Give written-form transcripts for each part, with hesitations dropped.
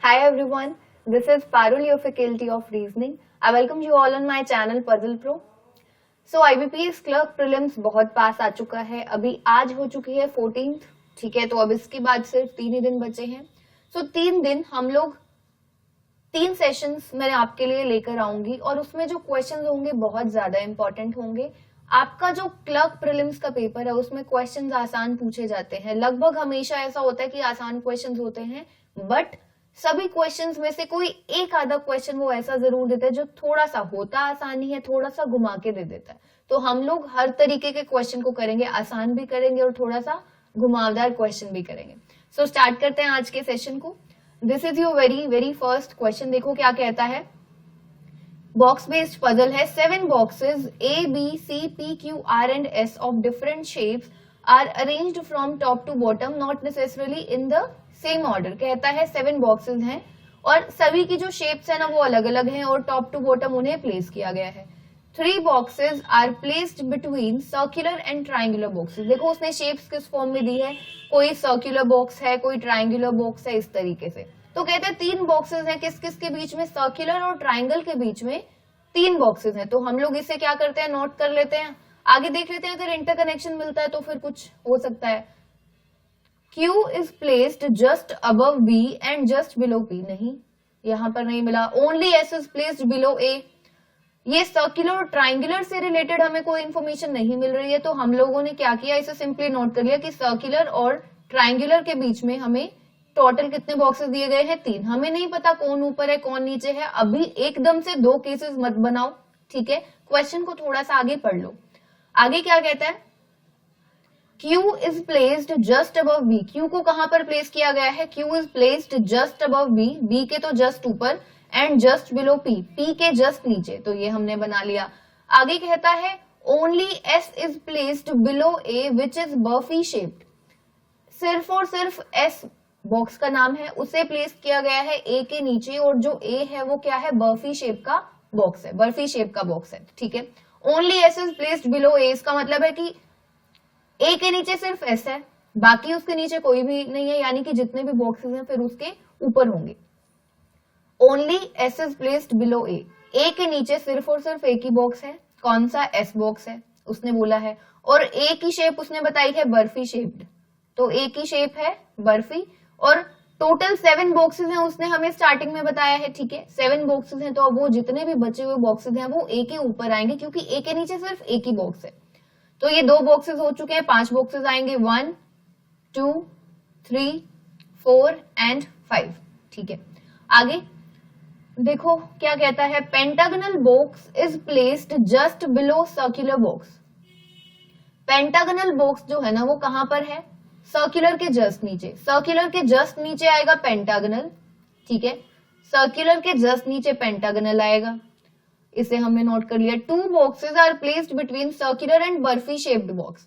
Hi everyone, this is Parul, your Faculty of Reasoning. I welcome you all on my channel Puzzle Pro. So IBPS clerk prelims बहुत पास आ चुका है, अभी आज हो चुकी है 14th, ठीक है। तो अब इसके बाद सिर्फ 3 ही दिन बचे हैं। सो 3 दिन हम लोग 3 सेशंस मैं आपके लिए लेकर आऊंगी और उसमें जो क्वेश्चंस होंगे बहुत ज्यादा इंपॉर्टेंट होंगे। आपका जो क्लर्क प्रीलिम्स का पेपर है उसमें क्वेश्चंस आसान पूछे जाते हैं, लगभग हमेशा ऐसा होता है कि आसान क्वेश्चंस होते हैं, बट सभी क्वेश्चंस में से कोई एक आधा क्वेश्चन वो ऐसा जरूर देता है जो थोड़ा सा होता आसान ही है, थोड़ा सा घुमा के दे देता है। तो हम लोग हर तरीके के क्वेश्चन को करेंगे, आसान भी करेंगे और थोड़ा सा घुमावदार क्वेश्चन भी करेंगे। सो स्टार्ट करते हैं आज के सेशन को। This is your very first question. देखो क्या कहता है। बॉक्स बेस्ड पजल है। 7 boxes A, B, C, P, Q, R and S of different shapes are arranged from top to bottom, not necessarily in the same order. कहता है 7 boxes हैं और सभी की जो शेप्स है ना वो अलग अलग हैं और टॉप टू बॉटम उन्हें प्लेस किया गया है। 3 boxes are placed between circular and triangular boxes. देखो उसने शेप्स किस फॉर्म में दी है, कोई सर्कुलर बॉक्स है, कोई ट्राइंगुलर बॉक्स है, इस तरीके से। तो कहते हैं 3 बॉक्सेस हैं, किस किस के बीच में, सर्कुलर और ट्राइंगल के बीच में 3 बॉक्सेस हैं। तो हम लोग इसे क्या करते हैं, नोट कर लेते हैं, आगे देख लेते हैं। अगर इंटरकनेक्शन मिलता है तो फिर कुछ हो सकता है। Q is placed just above B and just below P। नहीं, यहां पर नहीं मिला। Only S is placed below A। ये सर्कुलर और ट्राइंगुलर से रिलेटेड हमें कोई इंफॉर्मेशन नहीं मिल रही है, तो हम लोगों ने क्या किया, इसे सिंपली नोट कर लिया कि सर्कुलर और ट्राइंगुलर के बीच में हमें टोटल कितने बॉक्सेस दिए गए हैं, 3। हमें नहीं पता कौन ऊपर है कौन नीचे है, अभी एकदम से 2 केसेस मत बनाओ, ठीक है। क्वेश्चन को थोड़ा सा आगे पढ़ लो। आगे क्या कहता है, Q is placed just above B। Q को कहां पर प्लेस किया गया है, Q is placed just above B, B के तो जस्ट ऊपर, and just below P, P के जस्ट नीचे। तो ये हमने बना लिया। आगे कहता है only S is placed below A which is barfi shaped। सिर्फ और सिर्फ S बॉक्स का नाम है, उसे प्लेस किया गया है A के नीचे, और जो A है वो क्या है, बर्फी शेप का बॉक्स है, बर्फी शेप का बॉक्स है, ठीक है। Only S is placed below A, इसका मतलब है कि A के नीचे सिर्फ S है, बाकी उसके नीचे कोई भी नहीं है, यानी कि जितने भी बॉक्सेस हैं फिर उसके ऊपर होंगे। Only S is placed below A। A के नीचे सिर्फ और सिर्फ एक ही बॉक्स है, कौन सा, S बॉक्स है, उसने बोला है। और A की शेप उसने बताई है बर्फी शेप्ड, तो A की शेप है बर्फी। और टोटल 7 बॉक्सेस हैं, उसने हमें स्टार्टिंग में बताया है, ठीक है। 7 बॉक्सेस हैं, तो अब वो जितने भी बचे हुए बॉक्सेस हैं वो A के ऊपर आएंगे, क्योंकि A के नीचे सिर्फ एक ही बॉक्स है। तो ये 2 बॉक्सेस हो चुके हैं, 5 बॉक्सेस आएंगे, 1 2 3 4 एंड 5, ठीक है। आगे देखो क्या कहता है, pentagonal box is placed just below circular box. Pentagonal box जो है ना वो कहां पर है, सर्कुलर के जस्ट नीचे। सर्कुलर के जस्ट नीचे आएगा पेंटागनल, ठीक है। सर्कुलर के जस्ट नीचे पेंटागनल आएगा, इसे हमने नोट कर लिया। 2 boxes are placed between circular and barfi shaped box.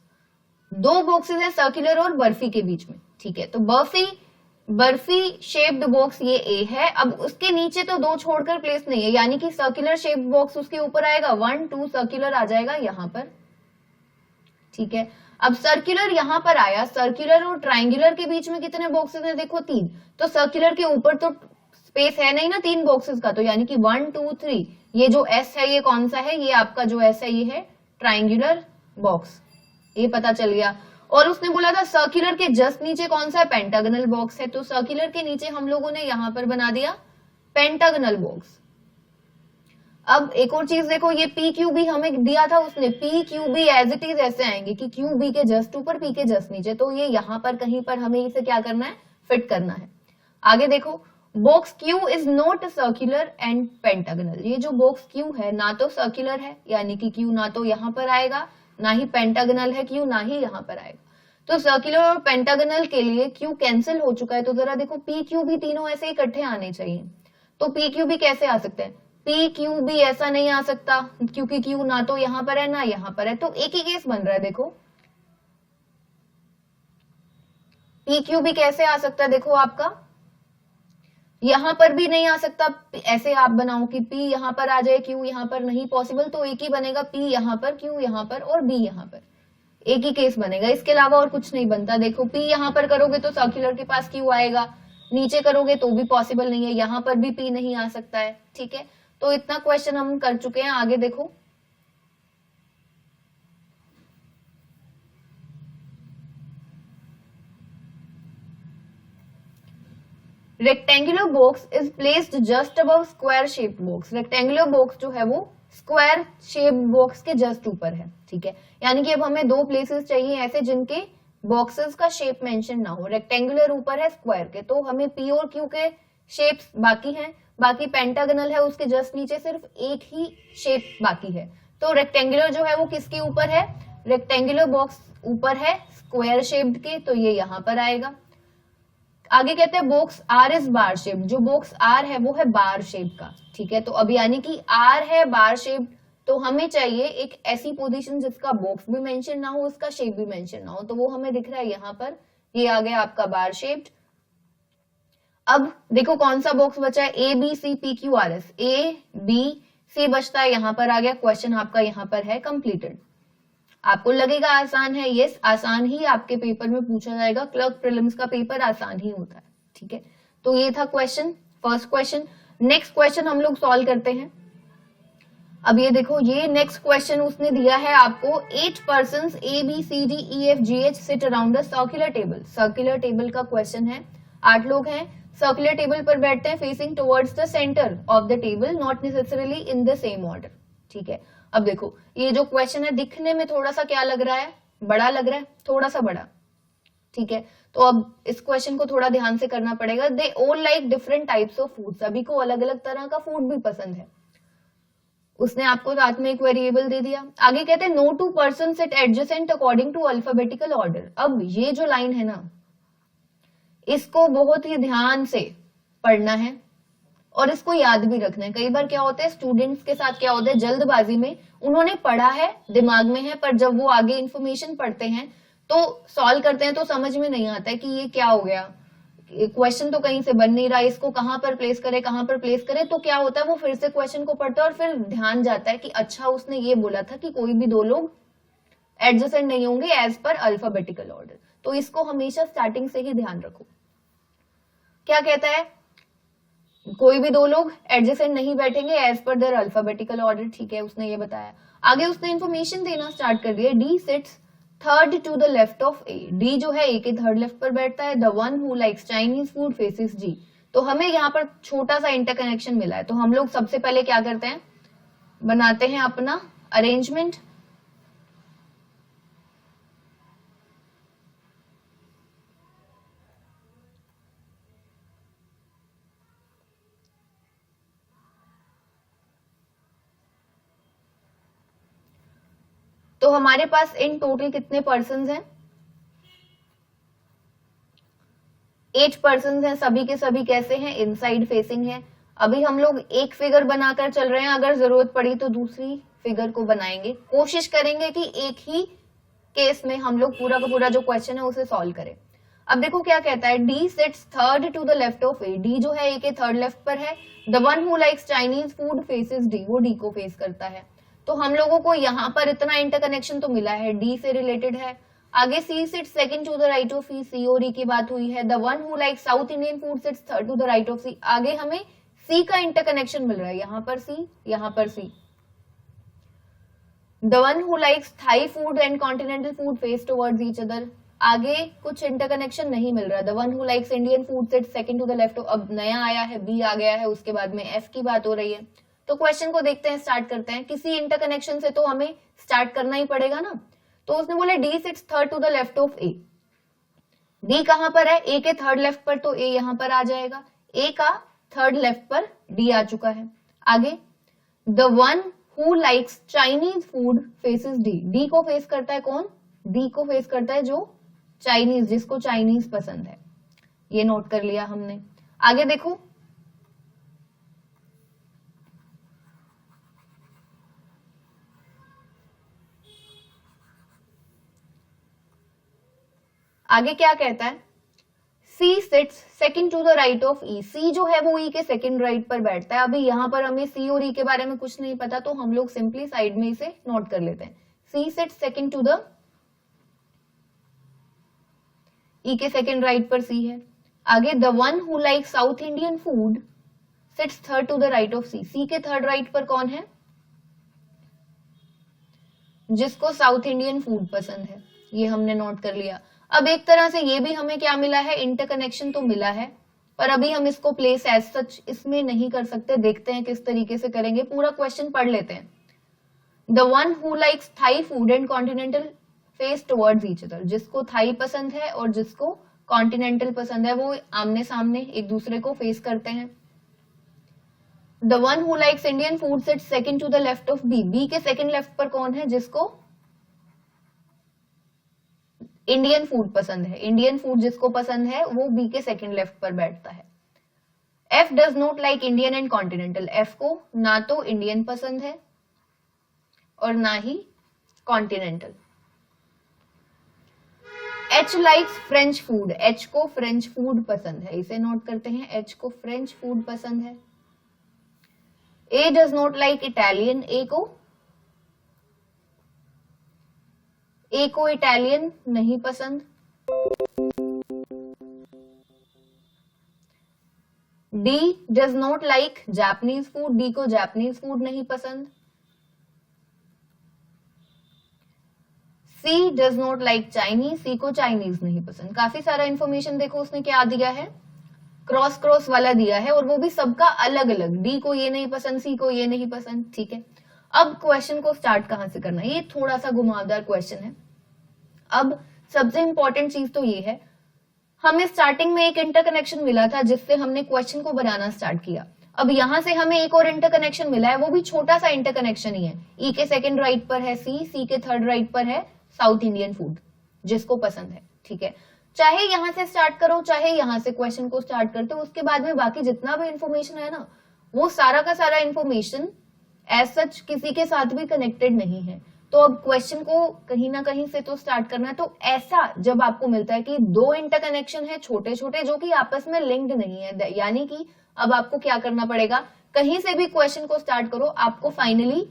2 boxes हैं सर्कुलर और बर्फी के बीच में, ठीक है। तो बर्फी शेप्ड बॉक्स ये A है। अब उसके नीचे तो 2 छोड़कर प्लेस नहीं है, यानी कि सर्कुलर शेप्ड बॉक्स उसके ऊपर आएगा, 1 2 सर्कुलर आ जाएगा यहां पर, ठीक है। अब सर्कुलर यहां पर आया, सर्कुलर और ट्राइंगुलर के बीच में कितने बॉक्सेस हैं, देखो 3। तो सर्कुलर के ऊपर तो स्पेस है नहीं ना 3 बॉक्सेस का, तो यानी कि 1 2 3। ये जो S है ये कौन सा है, ये आपका जो S है ये है ट्राइंगुलर बॉक्स, ये पता चल गया। और उसने बोला था सर्कुलर के जस्ट नीचे कौन सा है, पेंटागनल बॉक्स है, तो सर्कुलर के नीचे हम लोगों ने यहां पर बना दिया पेंटागनल बॉक्स। अब एक और चीज देखो, ये PQB हमें दिया था उसने, PQB एज इट इज ऐसे आएंगे कि QB के जस्ट ऊपर, P के जस्ट नीचे, तो ये यहां पर कहीं पर हमें इसे क्या करना है, फिट करना है। आगे देखो, box Q is not circular and pentagonal. ये जो बॉक्स Q है ना तो सर्कुलर है, यानी कि Q ना तो यहां पर आएगा, ना ही पेंटागनल है Q, ना ही यहां पर आएगा। तो सर्कुलर और पेंटागनल के लिए Q कैंसिल हो चुका है, तो जरा देखो PQB तीनों ऐसे इकट्ठे आने चाहिए। तो PQB कैसे आ सकते हैं, PQB ऐसा नहीं आ सकता, क्योंकि Q ना तो यहां पर है ना यहां पर है, तो एक ही केस बन रहा है। देखो PQB कैसे आ सकता है, देखो आपका यहां पर भी नहीं आ सकता, ऐसे आप बनाओ कि P यहां पर आ जाए, Q यहां पर, नहीं पॉसिबल। तो एक ही बनेगा, P यहां पर, Q यहां पर और B यहां पर, एक ही केस बनेगा, इसके अलावा और कुछ नहीं बनता। देखो P यहां पर करोगे तो सर्कुलर के पास Q आएगा, नीचे करोगे तो भी पॉसिबल नहीं है, यहां पर भी P नहीं आ सकता है, ठीक है। तो इतना क्वेश्चन हम कर चुके हैं। आगे देखो, rectangular box is placed just above square shape box. Rectangular box जो है वो स्क्वायर शेप बॉक्स के जस्ट ऊपर है, ठीक है। यानी कि अब हमें दो प्लेसेस चाहिए ऐसे जिनके बॉक्सेस का शेप मेंशन ना हो। रेक्टेंगुलर ऊपर है स्क्वायर के, तो हमें P और Q के शेप्स बाकी हैं, बाकी पेंटागनल है उसके जस्ट नीचे सिर्फ एक ही शेप बाकी है। तो रेक्टेंगुलर जो है वो किसके ऊपर है? रेक्टेंगुलर बॉक्स ऊपर है स्क्वायर शेप्ड के, तो ये यहां पर आएगा। आगे कहते हैं box R is bar shape. जो बॉक्स आर है वो है बार शेप का, ठीक है। तो अब यानी कि आर है बार शेप, तो हमें चाहिए एक ऐसी पोजीशन जिसका बॉक्स भी मेंशन ना हो, उसका शेप भी मेंशन ना हो। तो वो हमें दिख रहा है यहाँ पर, ये आ गया आपका बार शेप्ड। अब देखो कौन सा बॉक्स बचा है, A B C P Q R S, A B C बचता है, यहाँ पर आ गया। क्वेश्चन आपका यहाँ पर है कंप्लीटेड। आपको लगेगा आसान है, यस आसान ही आपके पेपर में पूछा जाएगा। क्लर्क प्रीलिम्स का पेपर आसान ही होता है, ठीक है। तो ये था question, first question. Next question हम लोग सॉल्व करते हैं। अब ये देखो, ये नेक्स्ट क्वेश्चन उसने दिया है आपको, 8 persons A B C D E F G H seat around a circular table. Circular table का क्वेश्चन है, 8 लोग हैं, सर्कुलर टेबल पर बैठते हैं facing towards the centre of the table, not necessarily in the same order, ठीक है। अब देखो ये जो क्वेश्चन है दिखने में थोड़ा सा क्या लग रहा है, बड़ा लग रहा है, थोड़ा सा बड़ा, ठीक है। तो अब इस क्वेश्चन को थोड़ा ध्यान से करना पड़ेगा। They all like different types of food, सभी को अलग अलग तरह का फूड भी पसंद है। उसने आपको रात में एक वेरिएबल दे दिया। आगे कहते हैं no two person sit adjacent according to alphabetical order. अब ये जो लाइन है ना, इसको बहुत ही ध्यान से पढ़ना है और इसको याद भी रखना है। कई बार क्या होता है स्टूडेंट्स के साथ, क्या होता है जल्दबाजी में उन्होंने पढ़ा है, दिमाग में है, पर जब वो आगे इंफॉर्मेशन पढ़ते हैं तो सॉल्व करते हैं तो समझ में नहीं आता है कि ये क्या हो गया, क्वेश्चन तो कहीं से बन नहीं रहा, इसको कहां पर प्लेस करे, कहां पर प्लेस करे। तो क्या होता है वो फिर से क्वेश्चन को पढ़ता है और फिर ध्यान जाता है कि अच्छा उसने ये बोला था कि कोई भी दो लोग एडजेसेंट नहीं होंगे एज पर अल्फाबेटिकल ऑर्डर। तो इसको हमेशा स्टार्टिंग से ही ध्यान रखो। क्या कहता है, कोई भी दो लोग एडजेसेंट नहीं बैठेंगे as per there alphabetical order, ठीक है, उसने ये बताया। आगे उसने इंफॉर्मेशन देना स्टार्ट कर दिया। D sits third to the left of A. D जो है ए के थर्ड लेफ्ट पर बैठता है। The one who likes Chinese food faces G. तो हमें यहाँ पर छोटा सा इंटरकनेक्शन मिला है, तो हम लोग सबसे पहले क्या करते हैं, बनाते हैं अपना अरेंजमेंट। तो हमारे पास इन टोटल कितने पर्सन्स हैं, 8 पर्सन्स हैं। सभी के सभी कैसे हैं, इनसाइड फेसिंग है। अभी हम लोग एक फिगर बनाकर चल रहे हैं, अगर जरूरत पड़ी तो दूसरी फिगर को बनाएंगे। कोशिश करेंगे कि एक ही केस में हम लोग पूरा का पूरा जो क्वेश्चन है उसे सॉल्व करें। अब देखो क्या कहता है, D sits third to the left of A. D जो है ए के थर्ड लेफ्ट पर है। The one who likes Chinese food faces D, वो डी को फेस करता है। तो हम लोगों को यहाँ पर इतना इंटरकनेक्शन तो मिला है, डी से रिलेटेड है। आगे C sits second to the right of E, C और ई की बात हुई है। The one who likes South Indian food sits third to the right of C. आगे हमें सी का इंटरकनेक्शन मिल रहा है, यहाँ पर सी, यहाँ पर C. The one who likes Thai food and continental food face towards each other. आगे कुछ इंटरकनेक्शन नहीं मिल रहा। The one who likes Indian food sits second to the left. अब नया आया है, बी आ गया है, उसके बाद में एफ की बात हो रही है। तो क्वेश्चन को देखते हैं, स्टार्ट करते हैं। किसी इंटरकनेक्शन से तो हमें स्टार्ट करना ही पड़ेगा ना। तो उसने बोला D sits third to the left of A. D कहां पर है, ए के थर्ड लेफ्ट पर, तो ए यहां पर आ जाएगा। ए का थर्ड लेफ्ट पर डी आ चुका है। आगे the one who likes Chinese food faces D. D को फेस करता है कौन, डी को फेस करता है जो चाइनीज, जिसको चाइनीज पसंद है। ये नोट कर लिया हमने। आगे देखो, आगे क्या कहता है, C sits second to the right of E. C जो है वो ई के सेकंड राइट पर बैठता है। अभी यहां पर हमें सी और ई के बारे में कुछ नहीं पता, तो हम लोग सिंपली साइड में इसे नोट कर लेते हैं। C sits second to the, E के सेकंड राइट पर सी है। आगे the one who like South Indian food sits third to the right of C. C के थर्ड राइट पर कौन है? जिसको साउथ इंडियन फूड पसंद है, ये हमने नोट कर लिया। अब एक तरह से ये भी हमें क्या मिला है, इंटरकनेक्शन तो मिला है, पर अभी हम इसको प्लेस एज सच इसमें नहीं कर सकते। देखते हैं किस तरीके से करेंगे, पूरा क्वेश्चन पढ़ लेते हैं। The one who likes Thai food and continental face towards each other. जिसको थाई पसंद है और जिसको कॉन्टिनेंटल पसंद है वो आमने सामने एक दूसरे को फेस करते हैं। The one who likes Indian food sits second to the left of B. B के सेकंड लेफ्ट पर कौन है? जिसको इंडियन फूड पसंद है। इंडियन फूड जिसको पसंद है वो बी के सेकंड लेफ्ट पर बैठता है। F does not like Indian and continental. F को ना तो इंडियन पसंद है और ना ही continental. H likes French food. H को फ्रेंच फूड पसंद है, इसे नोट करते हैं, एच को फ्रेंच फूड पसंद है। ए डज नॉट लाइक इटालियन। ए को इटालियन नहीं पसंद। D does not like Japanese food. D को जापानीज फूड नहीं पसंद। सी डज नॉट लाइक चाइनीज। सी को चाइनीज नहीं पसंद। काफी सारा इंफॉर्मेशन देखो उसने क्या दिया है, क्रॉस क्रॉस वाला दिया है, और वो भी सबका अलग अलग। डी को ये नहीं पसंद, सी को ये नहीं पसंद। ठीक है, अब क्वेश्चन को स्टार्ट कहां से करना है, ये थोड़ा सा घुमावदार क्वेश्चन है। अब सबसे इंपॉर्टेंट चीज तो ये है, हमें स्टार्टिंग में एक इंटरकनेक्शन मिला था जिससे हमने क्वेश्चन को बनाना स्टार्ट किया। अब यहां से हमें एक और इंटरकनेक्शन मिला है, वो भी छोटा सा इंटरकनेक्शन ही है। ई के सेकंड राइट पर है सी, सी के थर्ड राइट पर है साउथ इंडियन फूड जिसको पसंद है। ठीक है, चाहे यहां से स्टार्ट करो चाहे यहां से क्वेश्चन को स्टार्ट करते हो, उसके बाद में बाकी जितना भी इंफॉर्मेशन है ना, वो सारा का सारा इंफॉर्मेशन एज सच किसी के साथ भी कनेक्टेड नहीं है। तो अब क्वेश्चन को कहीं ना कहीं से तो स्टार्ट करना है। तो ऐसा जब आपको मिलता है कि दो इंटरकनेक्शन है छोटे छोटे जो कि आपस में लिंक्ड नहीं है, यानी कि अब आपको क्या करना पड़ेगा, कहीं से भी क्वेश्चन को स्टार्ट करो, आपको फाइनली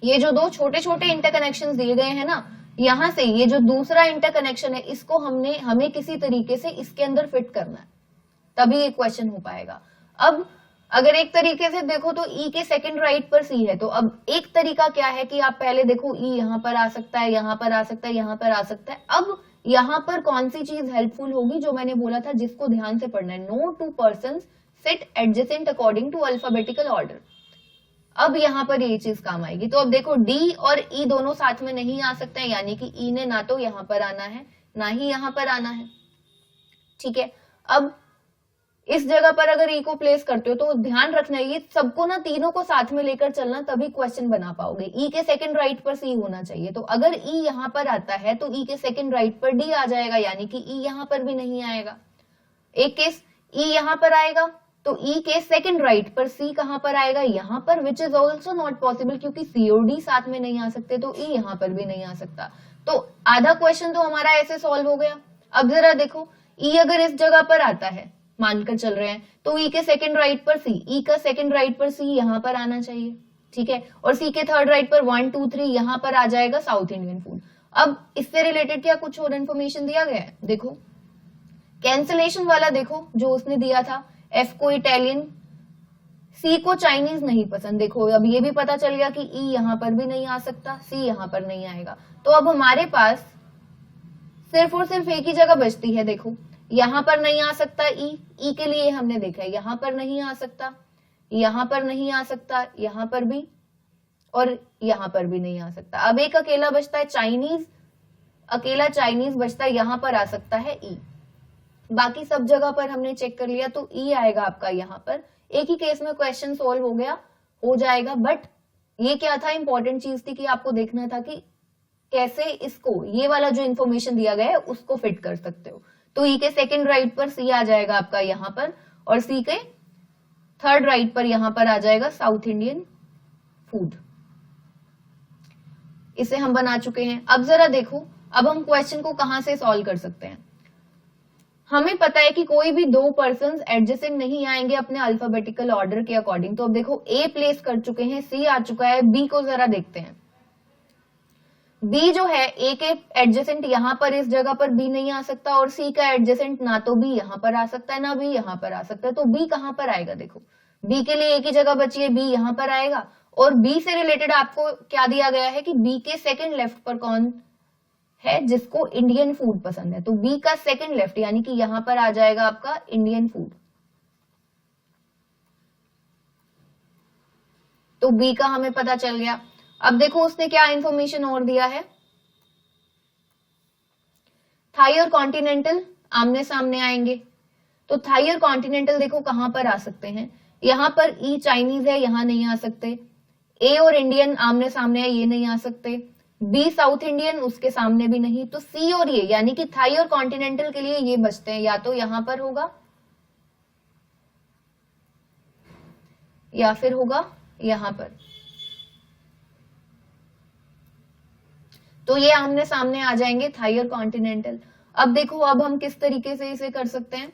ये जो दो छोटे छोटे इंटरकनेक्शन दिए गए हैं ना, यहां से ये जो दूसरा इंटरकनेक्शन है इसको हमें किसी तरीके से इसके अंदर फिट करना है, तभी ये क्वेश्चन हो पाएगा। अब अगर एक तरीके से देखो तो ई के सेकंड राइट पर सी है, तो अब एक तरीका क्या है कि आप पहले देखो ई यहां पर आ सकता है, यहां पर आ सकता है, यहां पर आ सकता है। अब यहां पर कौन सी चीज हेल्पफुल होगी, जो मैंने बोला था जिसको ध्यान से पढ़ना है, no two persons sit adjacent according to alphabetical order. अब यहां पर ये चीज काम आएगी। तो अब देखो डी और ई दोनों साथ में नहीं आ सकते हैं, यानी कि ई ने ना तो यहां पर आना है ना ही यहां पर आना है। ठीक है, अब इस जगह पर अगर ई को प्लेस करते हो तो ध्यान रखना है, ये सबको ना तीनों को साथ में लेकर चलना, तभी क्वेश्चन बना पाओगे। ई के सेकंड राइट पर सी होना चाहिए, तो अगर ई यहां पर आता है तो ई के सेकंड राइट पर डी आ जाएगा, यानी कि ई यहां पर भी नहीं आएगा। एक केस ई यहां पर आएगा तो ई के सेकंड राइट पर सी कहां पर आएगा, यहां पर, which is also not possible क्योंकि सी और डी साथ में नहीं आ सकते, तो ई यहां पर भी नहीं आ सकता। तो आधा क्वेश्चन तो हमारा ऐसे सॉल्व हो गया। अब जरा देखो, ई अगर इस जगह पर आता है, मानकर चल रहे हैं, तो ई के सेकंड राइट पर सी, ई का सेकंड राइट पर सी यहां पर आना चाहिए। ठीक है, और सी के थर्ड राइट पर 1 2 3 यहां पर आ जाएगा साउथ इंडियन फूड। अब इससे रिलेटेड क्या कुछ और इन्फॉर्मेशन दिया गया है, देखो कैंसलेशन वाला देखो जो उसने दिया था, एफ को इटालियन, सी को चाइनीज नहीं पसंद। देखो अब ये भी पता चल गया कि ई यहां पर भी नहीं आ सकता, सी यहां पर नहीं आएगा। तो अब हमारे पास सिर्फ और सिर्फ एक ही जगह बचती है, देखो यहां पर नहीं आ सकता ई के लिए हमने देखा है, यहां पर नहीं आ सकता, यहां पर नहीं आ सकता, यहां पर भी, और यहां पर भी नहीं आ सकता। अब एक अकेला बचता है चाइनीज, अकेला चाइनीज बचता है, यहां पर आ सकता है ई। बाकी सब जगह पर हमने चेक कर लिया, तो ई आएगा आपका यहां पर। एक ही केस में क्वेश्चन सॉल्व हो गया, हो जाएगा। बट ये क्या था, इंपॉर्टेंट चीज थी कि आपको देखना था कि कैसे इसको, ये वाला जो इंफॉर्मेशन दिया गया है उसको फिट कर सकते हो। तो ई के सेकंड राइट पर सी आ जाएगा आपका यहां पर, और सी के थर्ड राइट पर यहां पर आ जाएगा साउथ इंडियन फूड। इसे हम बना चुके हैं। अब जरा देखो, अब हम क्वेश्चन को कहां से सॉल्व कर सकते हैं। हमें पता है कि कोई भी दो पर्संस एडजेसेंट नहीं आएंगे अपने अल्फाबेटिकल ऑर्डर के अकॉर्डिंग। तो अब देखो ए प्लेस कर चुके हैं, सी आ चुका है, बी को जरा देखते हैं। बी जो है ए के एडजेसेंट यहां पर इस जगह पर बी नहीं आ सकता, और सी का एडजेसेंट ना तो बी यहां पर आ सकता है ना बी यहां पर आ सकता है, तो बी कहां पर आएगा? देखो बी के लिए एक ही जगह बची है, बी यहां पर आएगा। और बी से रिलेटेड आपको क्या दिया गया है कि बी के सेकंड लेफ्ट पर कौन है जिसको इंडियन फूड पसंद है, तो बी का सेकंड लेफ्ट यानी कि यहां पर आ जाएगा आपका इंडियन फूड। तो बी का हमें पता चल गया। अब देखो उसने क्या इंफॉर्मेशन और दिया है, थाई और कॉन्टिनेंटल आमने सामने आएंगे, तो थाई और कॉन्टिनेंटल देखो कहां पर आ सकते हैं, यहां पर ई चाइनीज है यहां नहीं आ सकते, ए और इंडियन आमने सामने है ये नहीं आ सकते, बी साउथ इंडियन उसके सामने भी नहीं, तो सी और ये यानी कि थाई और कॉन्टिनेंटल के लिए ये बचते हैं, या तो यहां पर होगा या फिर होगा यहां पर। तो ये आमने सामने आ जाएंगे थाई और कॉन्टिनेंटल। अब देखो अब हम किस तरीके से इसे कर सकते हैं,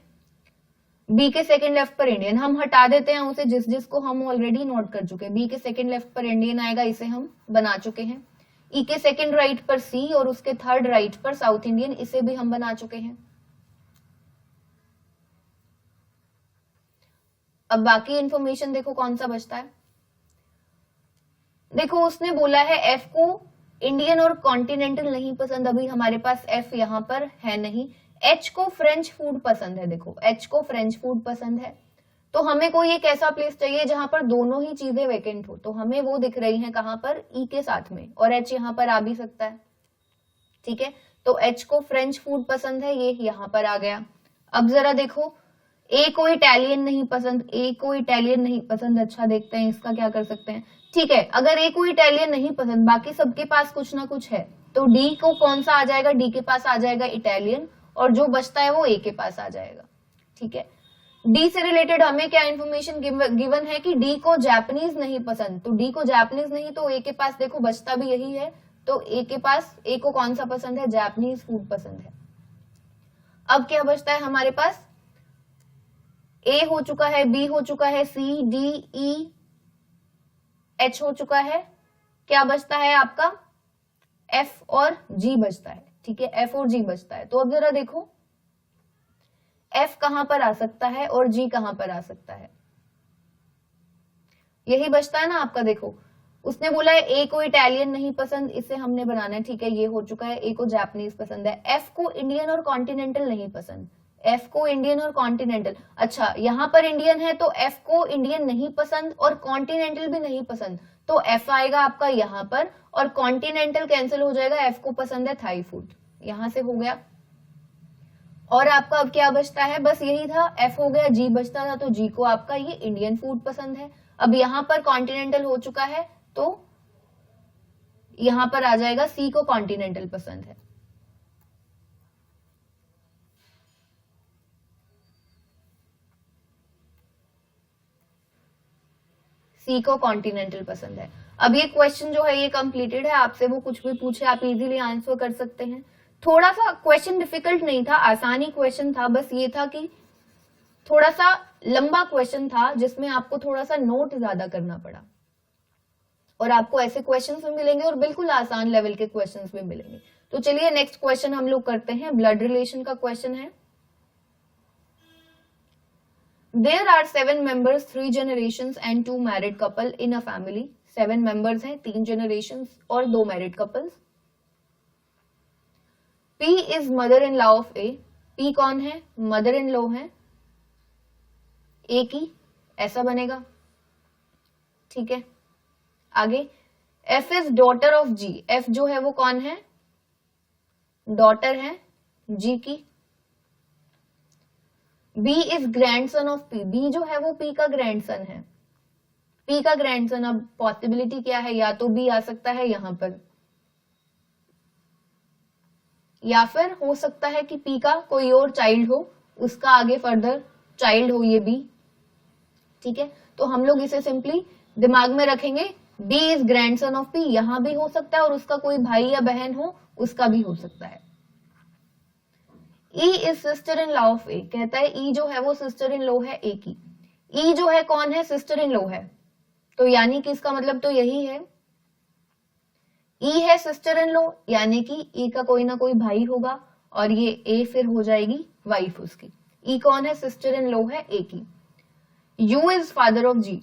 बी के सेकंड लेफ्ट पर इंडियन हम हटा देते हैं उसे, जिसको हम ऑलरेडी नोट कर चुके हैं, बी के सेकंड लेफ्ट पर इंडियन आएगा इसे हम बना चुके हैं, ई के सेकंड राइट पर सी और उसके थर्ड राइट पर साउथ इंडियन इसे भी हम बना चुके हैं। अब बाकी इंफॉर्मेशन देखो कौन सा बचता है, देखो उसने बोला है एफ को इंडियन और कॉन्टिनेंटल नहीं पसंद, अभी हमारे पास एफ यहां पर है नहीं, एच को फ्रेंच फूड पसंद है, देखो एच को फ्रेंच फूड पसंद है, तो हमें कोई एक ऐसा प्लेस चाहिए जहां पर दोनों ही चीजें वेकेंट हो, तो हमें वो दिख रही है कहां पर, ई के साथ में, और एच यहां पर आ भी सकता है, ठीक है, तो एच को फ्रेंच फूड पसंद है, ये यहां पर आ गया। अब जरा देखो ए को इटालियन नहीं पसंद, ए को इटालियन नहीं पसंद, अच्छा देखते हैं इसका क्या कर सकते हैं, ठीक है, अगर ए को इटालियन नहीं पसंद बाकी सबके पास कुछ ना कुछ है, तो डी को कौन सा आ जाएगा, डी के पास आ जाएगा इटालियन, और जो बचता है वो ए के पास आ जाएगा, ठीक है। डी से रिलेटेड हमें क्या इन्फॉर्मेशन गिवन है कि डी को जापानीज नहीं पसंद, तो डी को जापानीज नहीं, तो ए के पास देखो बचता भी यही है, तो ए के पास ए को कौन सा पसंद है, जापानीज फूड पसंद है। अब क्या बचता है हमारे पास, ए हो चुका है, बी हो चुका है, सी डी ई एच हो चुका है, क्या बचता है आपका, एफ और जी बचता है, ठीक है, एफ और जी बचता है। तो अब जरा देखो एफ कहां पर आ सकता है और जी कहां पर आ सकता है, यही बचता है ना आपका। देखो उसने बोला है ए को इटालियन नहीं पसंद, इसे हमने बनाना है, ठीक है, ये हो चुका है, ए को जापानीज पसंद है, एफ को इंडियन और कॉन्टिनेंटल नहीं पसंद, एफ को इंडियन और कॉन्टिनेंटल, अच्छा यहां पर इंडियन है तो एफ को इंडियन नहीं पसंद और कॉन्टिनेंटल भी नहीं पसंद, तो एफ आएगा आपका यहां पर, और कॉन्टिनेंटल कैंसिल हो जाएगा, एफ को पसंद है थाई फूड, यहां से हो गया। और आपका अब क्या बचता है, बस यही था, एफ हो गया, जी बचता था, तो जी को आपका ये इंडियन फूड पसंद है। अब यहां पर कॉन्टिनेंटल हो चुका है, तो यहां पर आ जाएगा सी को कॉन्टिनेंटल पसंद है। सी को कॉन्टिनेंटल पसंद है। अब ये क्वेश्चन जो है ये कंप्लीटेड है, आपसे वो कुछ भी पूछे आप इजीली आंसर कर सकते हैं। थोड़ा सा क्वेश्चन डिफिकल्ट नहीं था, आसानी क्वेश्चन था, बस ये था कि थोड़ा सा लंबा क्वेश्चन था जिसमें आपको थोड़ा सा नोट ज्यादा करना पड़ा, और आपको ऐसे क्वेश्चंस भी मिलेंगे और बिल्कुल आसान लेवल के क्वेश्चंस भी मिलेंगे। तो चलिए नेक्स्ट क्वेश्चन हम लोग करते हैं, ब्लड रिलेशन का क्वेश्चन है। There are 7 members, 3 generations and 2 married couple in a family. 7 members हैं, 3 generations और 2 married couples. P is mother-in-law of A. P कौन है, mother-in-law है A की, ऐसा बनेगा, ठीक है। आगे F is daughter of G. F जो है वो कौन है, डॉटर है G की। B is grandson of P, B जो है वो P का ग्रैंडसन है, P का ग्रैंडसन। अब पॉसिबिलिटी क्या है, या तो B आ सकता है यहां पर, या फिर हो सकता है कि P का कोई और चाइल्ड हो, उसका आगे फर्दर चाइल्ड हो ये B, ठीक है। तो हम लोग इसे सिंपली दिमाग में रखेंगे, B is grandson of P, यहां भी हो सकता है, और उसका कोई भाई या बहन हो उसका भी हो सकता है। E is sister in law of A, कहता है E जो है वो सिस्टर इन लॉ है A की। E जो है कौन है, सिस्टर इन लॉ है, तो यानी कि इसका मतलब तो यही है ई है सिस्टर इन लॉ, यानी कि ई का कोई ना कोई भाई होगा, और ये ए फिर हो जाएगी वाइफ उसकी। ई कौन है? सिस्टर इन लॉ है ए की। U is father of G,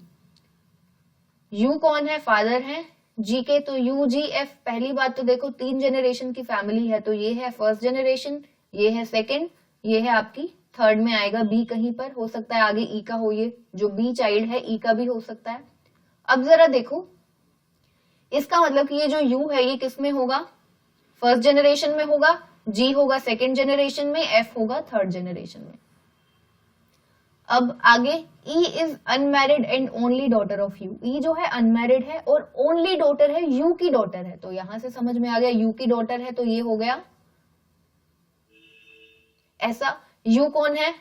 U कौन है? फादर है जी के। तो यू जी एफ, पहली बात तो देखो 3 जनरेशन की फैमिली है, तो ये है फर्स्ट जनरेशन, ये है सेकंड, ये है आपकी थर्ड में आएगा बी कहीं पर, हो सकता है आगे ई का हो, ये जो बी चाइल्ड है ई का भी हो सकता है। अब जरा देखो, इसका मतलब कि ये जो यू है ये किस में होगा? फर्स्ट जनरेशन में होगा, जी होगा सेकेंड जनरेशन में, एफ होगा थर्ड जनरेशन में। अब आगे, E is unmarried and only daughter of U, E जो है अनमैरिड है और ओनली डॉटर है, यू की डॉटर है, तो यहां से समझ में आ गया यू की डॉटर है, तो ये हो गया ऐसा। यू कौन है?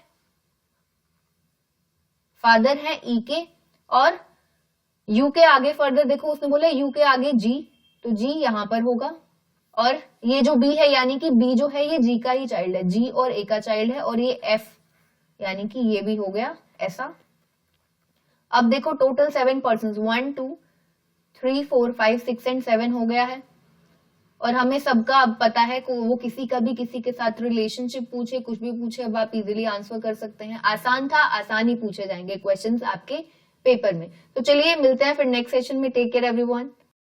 फादर है ई के, और यू के आगे फर्दर देखो उसने बोला यू के आगे जी, तो जी यहां पर होगा, और ये जो बी है यानी कि बी जो है ये जी का ही चाइल्ड है, जी और ए का चाइल्ड है, और ये एफ यानी कि ये भी हो गया ऐसा। अब देखो टोटल 7 पर्सन, 1 2 3 4 5 6 एंड 7 हो गया है, और हमें सबका अब पता है को वो किसी का भी किसी के साथ रिलेशनशिप पूछे, कुछ भी पूछे, अब आप इजीली आंसर कर सकते हैं। आसान था, आसान ही पूछे जाएंगे क्वेश्चंस आपके पेपर में। तो चलिए मिलते हैं फिर नेक्स्ट सेशन में। Take care everyone.